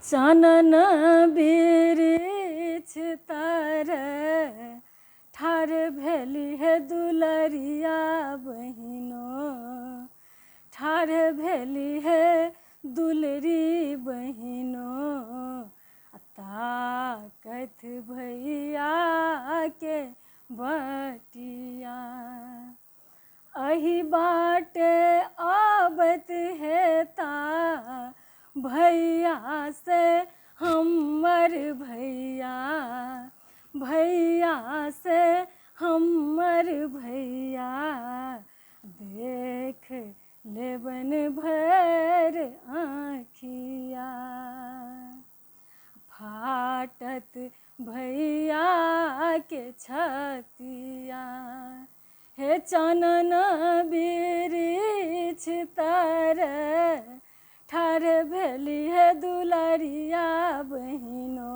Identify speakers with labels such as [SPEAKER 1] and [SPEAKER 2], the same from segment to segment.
[SPEAKER 1] चानन बिरिछ तर ठार भेली है दुलरिया बहिनो, ठार भेली है दुलरी बहिनो। ताकत भैया के बटिया, अही बाटे आबत है ता भैया से हमर भैया, भैया से हमर भैया। देख लेबन भर आँखिया, फाटत भैया के छतिया। हे चानन बिरिछ तर ठार भेली है दुलरिया बहिनो,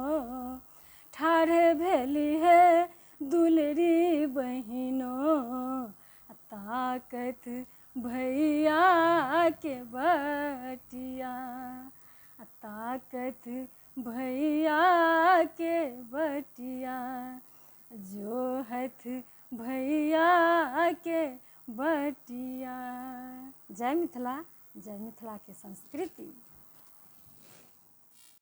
[SPEAKER 1] ठार भेली है दुलरी बहिनो। ताकत भैया के बटिया, ताकत भैया के बटिया। जोहत भैया के बटिया। जय मिथिला, जय मिथिला के संस्कृति।